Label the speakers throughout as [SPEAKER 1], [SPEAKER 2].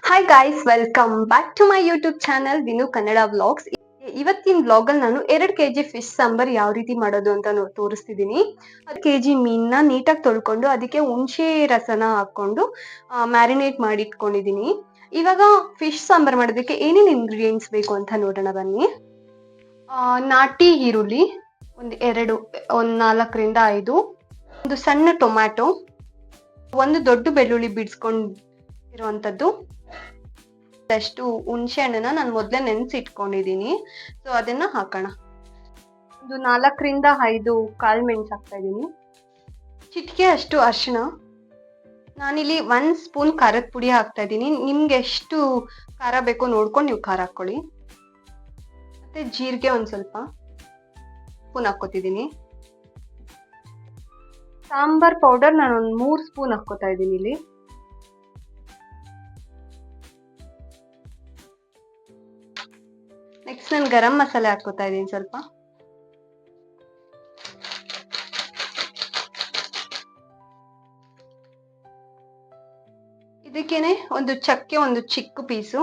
[SPEAKER 1] Hi guys, welcome back to my YouTube channel Vinu Kannada vlogs. ಇವತ್ತಿನ vlog ಅಲ್ಲಿ ನಾನು 2 kg fish sambar ಯಾವ ರೀತಿ ಮಾಡೋದು ಅಂತ ತೋರಿಸ್ತಿದ್ದೀನಿ. 1 kg ಮೀನನ್ನ ನೀಟಾಗಿ ತೊಳ್ಕೊಂಡು ಅದಕ್ಕೆ ಹುಣಸೆ ರಸನ ಹಾಕೊಂಡು ಮ್ಯಾರಿನೇಟ್ ಮಾಡಿ ಇಟ್ಕೊಂಡಿದ್ದೀನಿ. ಇವಾಗ ಫಿಶ್ ಸಾಂಬಾರ್ ಮಾಡೋದಕ್ಕೆ ಏನೇನು ಇಂಗ್ರೀಡಿಯೆಂಟ್ಸ್ ಬೇಕು ಅಂತ ನೋಡೋಣ ಬನ್ನಿ. ನಾಟಿ ಈರುಳ್ಳಿ ಒಂದು 4 ರಿಂದ 5, ಒಂದು ಸಣ್ಣ ಟೊಮ್ಯಾಟೊ, ಒಂದು ದೊಡ್ಡ ಬೆಳ್ಳುಳ್ಳಿ ಬಿಡಿಸ್ಕೊಂಡಿರುವಂಥದ್ದು, ಅಷ್ಟು ಹುಣಸೆ ಹಣ್ಣನ್ನ ನಾನು ಮೊದಲೇ ನೆನೆಸಿಟ್ಕೊಂಡಿದ್ದೀನಿ. ಸೊ ಅದನ್ನ ಹಾಕೋಣ. ಒಂದು 4 ರಿಂದ 5 ಕಾಳು ಮೆಣಸು ಹಾಕ್ತಾ ಇದ್ದೀನಿ. ಚಿಟಿಕೆ ಅಷ್ಟು ಅರಿಶಿಣ. ನಾನಿಲ್ಲಿ 1 ಸ್ಪೂನ್ ಖಾರದ ಪುಡಿ ಹಾಕ್ತಾ ಇದ್ದೀನಿ. ನಿಮ್ಗೆ ಎಷ್ಟು ಖಾರ ಬೇಕೋ ನೋಡ್ಕೊಂಡು ನೀವು ಖಾರ ಹಾಕೊಳ್ಳಿ. ಮತ್ತೆ ಜೀರಿಗೆ ಒಂದು ಸ್ವಲ್ಪ ಸ್ಪೂನ್ ಹಾಕೋತಿದ್ದೀನಿ. ಸಾಂಬಾರ್ ಪೌಡರ್ ನಾನು ಒಂದು 3 ಸ್ಪೂನ್ ಹಾಕೋತಾ ಇದ್ದೀನಿ ಇಲ್ಲಿ. ನೆಕ್ಸ್ಟ್ ನಾನು ಗರಂ ಮಸಾಲೆ ಹಾಕೋತಾ ಇದ್ದೀನಿ ಸ್ವಲ್ಪ. ಇದಕ್ಕೇನೆ ಒಂದು ಚಕ್ಕೆ, ಒಂದು ಚಿಕ್ಕ ಪೀಸು,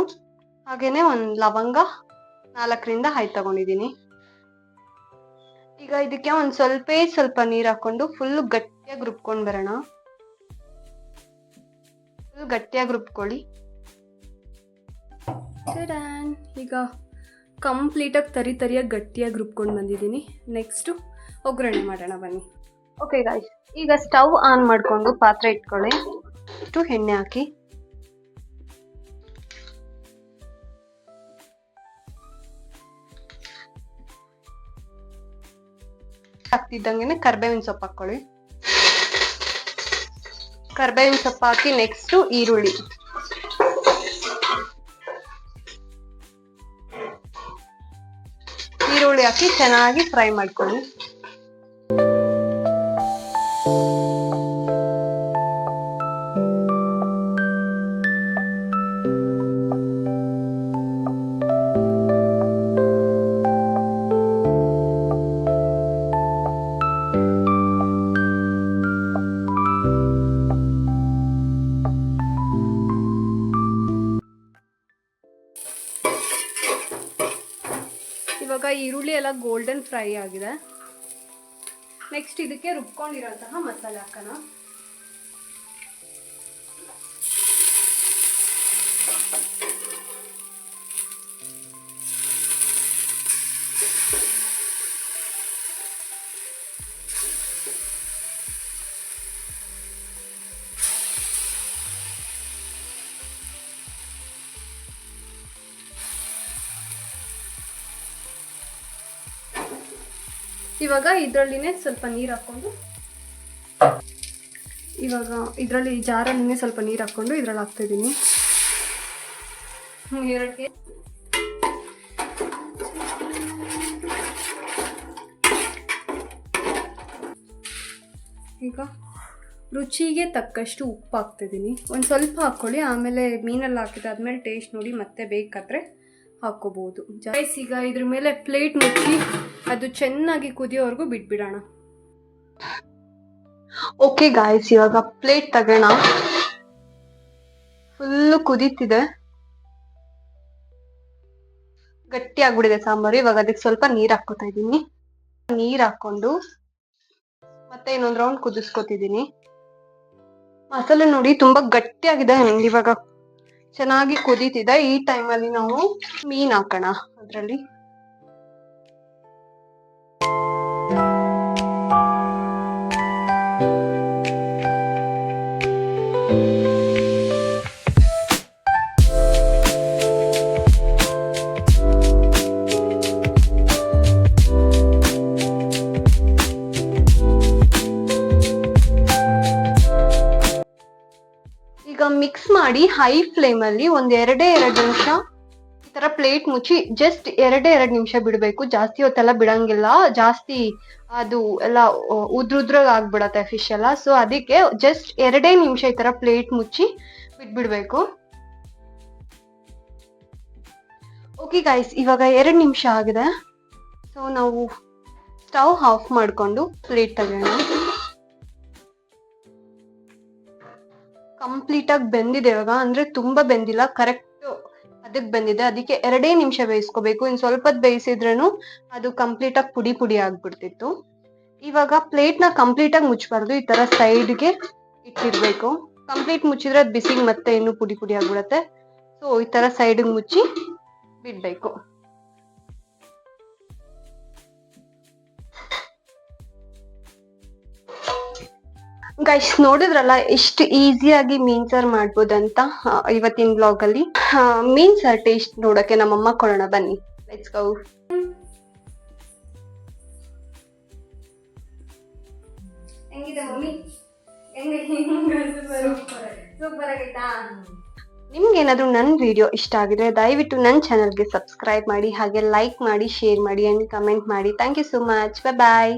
[SPEAKER 1] ಹಾಗೇನೆ ಒಂದು ಲವಂಗ 4 ರಿಂದ 5 ತಗೊಂಡಿದ್ದೀನಿ. ಈಗ ಇದಕ್ಕೆ ಒಂದು ಸ್ವಲ್ಪ ನೀರು ಹಾಕೊಂಡು ಫುಲ್ ಗಟ್ಟಿಯಾಗಿ ರುಬ್ಕೊಂಡು ಬರೋಣ. ಫುಲ್ ಗಟ್ಟಿಯಾಗಿ ರುಬ್ಕೊಳ್ಳಿ. ಈಗ ಕಂಪ್ಲೀಟಾಗಿ ತರಿಯಾಗಿ ಗಟ್ಟಿಯಾಗಿ ರುಬ್ಕೊಂಡು ಬಂದಿದ್ದೀನಿ. ನೆಕ್ಸ್ಟು ಒಗ್ಗರಣೆ ಮಾಡೋಣ ಬನ್ನಿ. ಓಕೆ ಗಾಯ್ಸ್, ಈಗ ಸ್ಟವ್ ಆನ್ ಮಾಡಿಕೊಂಡು ಪಾತ್ರೆ ಇಟ್ಕೊಳ್ಳಿ. ಇಷ್ಟು ಎಣ್ಣೆ ಹಾಕಿ, ಹಾಕ್ತಿದ್ದಂಗೆ ಕರ್ಬೇವಿನ ಸೊಪ್ಪು ಹಾಕೊಳ್ಳಿ. ಕರ್ಬೇವಿನ ಸೊಪ್ಪು ಹಾಕಿ ನೆಕ್ಸ್ಟು ಈರುಳ್ಳಿ ಹಾಕಿ ಚೆನ್ನಾಗಿ ಫ್ರೈ ಮಾಡ್ಕೊಳ್ಳಿ. ಇವಾಗ ಈರುಳ್ಳಿ ಎಲ್ಲ ಗೋಲ್ಡನ್ ಫ್ರೈ ಆಗಿದೆ. ನೆಕ್ಸ್ಟ್ ಇದಕ್ಕೆ ರುಬ್ಕೊಂಡಿರೋಂತಹ ಮಸಾಲೆ ಹಾಕೋಣ. ಇವಾಗ ಇದರಲ್ಲಿನೇ ಸ್ವಲ್ಪ ನೀರು ಹಾಕ್ಕೊಂಡು, ಇವಾಗ ಇದರಲ್ಲಿ ಜಾರಲ್ಲಿನೇ ಸ್ವಲ್ಪ ನೀರು ಹಾಕ್ಕೊಂಡು ಇದ್ರಲ್ಲಿ ಹಾಕ್ತಾಯಿದ್ದೀನಿ. ಈಗ ರುಚಿಗೆ ತಕ್ಕಷ್ಟು ಉಪ್ಪು ಹಾಕ್ತಿದ್ದೀನಿ. ಒಂದು ಸ್ವಲ್ಪ ಹಾಕ್ಕೊಳ್ಳಿ, ಆಮೇಲೆ ಮೀನಲ್ಲಿ ಹಾಕಿದಾದ್ಮೇಲೆ ಟೇಸ್ಟ್ ನೋಡಿ ಮತ್ತೆ ಬೇಕಾದರೆ ಹಾಕೋಬಹುದು. ಈಗ ಇದ್ರ ಮೇಲೆ ಪ್ಲೇಟ್ ಮುಚ್ಚಿ ಅದು ಚೆನ್ನಾಗಿ ಕುದಿಯೋವರೆಗೂ ಬಿಟ್ಬಿಡೋಣ. ಓಕೆ ಗಾಯ್ಸ್, ಇವಾಗ ಪ್ಲೇಟ್ ತಗೋಣ. ಫುಲ್ಲು ಕುದೀತಿದೆ, ಗಟ್ಟಿ ಆಗ್ಬಿಡಿದೆ ಸಾಂಬಾರು. ಇವಾಗ ಅದಕ್ಕೆ ಸ್ವಲ್ಪ ನೀರು ಹಾಕೋತಾ ಇದ್ದೀನಿ. ನೀರು ಹಾಕೊಂಡು ಮತ್ತೆ ಇನ್ನೊಂದು ರೌಂಡ್ ಕುದಿಸ್ಕೊತಿದ್ದೀನಿ. ಮಸಾಲೆ ನೋಡಿ ತುಂಬಾ ಗಟ್ಟಿಯಾಗಿದೆ. ಇವಾಗ ಚೆನ್ನಾಗಿ ಕುದೀತಿದೆ. ಈ ಟೈಮಲ್ಲಿ ನಾವು ಮೀನ್ ಹಾಕೋಣ ಅದರಲ್ಲಿ. ಈಗ ಮಿಕ್ಸ್ ಮಾಡಿ ಹೈ ಫ್ಲೇಮಲ್ಲಿ ಒಂದು 2 ನಿಮಿಷ ಈ ತರ ಪ್ಲೇಟ್ ಮುಚ್ಚಿ ಜಸ್ಟ್ 2 ನಿಮಿಷ ಬಿಡಬೇಕು. ಜಾಸ್ತಿ ಹೊತ್ತೆಲ್ಲ ಬಿಡಂಗಿಲ್ಲ, ಜಾಸ್ತಿ ಅದು ಎಲ್ಲ ಉದ್ರುದ್ರಾಗ ಆಗ್ಬಿಡತ್ತೆ ಫಿಶ್ ಎಲ್ಲ. ಸೊ ಅದಕ್ಕೆ ಜಸ್ಟ್ 2 ನಿಮಿಷ ಈ ತರ ಪ್ಲೇಟ್ ಮುಚ್ಚಿ ಬಿಟ್ಬಿಡ್ಬೇಕು. ಓಕೆ ಗೈಸ್, ಇವಾಗ 2 ನಿಮಿಷ ಆಗಿದೆ. ಸೊ ನಾವು ಸ್ಟವ್ ಆಫ್ ಮಾಡಿಕೊಂಡು ಪ್ಲೇಟ್ ತಗೋಣ. ಕಂಪ್ಲೀಟ್ ಆಗಿ ಬೆಂದಿದೆ ಇವಾಗ, ಅಂದ್ರೆ ತುಂಬಾ ಬೆಂದಿಲ್ಲ, ಕರೆಕ್ಟ್ ಅದಕ್ಕೆ ಬೆಂದಿದೆ. ಅದಕ್ಕೆ 2 ನಿಮಿಷ ಬೇಯಿಸ್ಕೋಬೇಕು. ಇನ್ ಸ್ವಲ್ಪ ಹೊತ್ತು ಬೇಯಿಸಿದ್ರೂ ಅದು ಕಂಪ್ಲೀಟ್ ಆಗಿ ಪುಡಿ ಪುಡಿ ಆಗ್ಬಿಡ್ತಿತ್ತು. ಇವಾಗ ಪ್ಲೇಟ್ ನ ಕಂಪ್ಲೀಟ್ ಆಗಿ ಮುಚ್ಚಬಾರ್ದು, ಈ ತರ ಸೈಡ್ಗೆ ಇಟ್ಟಿರ್ಬೇಕು. ಕಂಪ್ಲೀಟ್ ಮುಚ್ಚಿದ್ರೆ ಅದು ಬಿಸಿಗೆ ಮತ್ತೆ ಇನ್ನು ಪುಡಿ ಪುಡಿ ಆಗ್ಬಿಡತ್ತೆ. ಸೊ ಈ ತರ ಸೈಡ್ ಮುಚ್ಚಿ ಬಿಡ್ಬೇಕು. ಗೈಸ್, ನೋಡಿದ್ರಲ್ಲ ಎಷ್ಟು ಈಸಿಯಾಗಿ ಮೀನ್ ಸಾರ್ ಮಾಡ್ಬೋದಂತ ಇವತ್ತಿನ ಬ್ಲಾಗ್ ಅಲ್ಲಿ. ಮೀನ್ ಸಾರ್ ಟೇಸ್ಟ್ ನೋಡಕ್ಕೆ ನಮ್ಮಮ್ಮ ಕೊಡೋಣ ಬನ್ನಿ. Let's go. ನಿಮ್ಗೆ ಏನಾದ್ರು ನನ್ನ ವಿಡಿಯೋ ಇಷ್ಟ ಆಗಿದ್ರೆ ದಯವಿಟ್ಟು ನನ್ನ ಚಾನಲ್ಗೆ ಸಬ್ಸ್ಕ್ರೈಬ್ ಮಾಡಿ, ಹಾಗೆ ಲೈಕ್ ಮಾಡಿ, ಶೇರ್ ಮಾಡಿ ಅಂಡ್ ಕಮೆಂಟ್ ಮಾಡಿ. Thank you so much. Bye.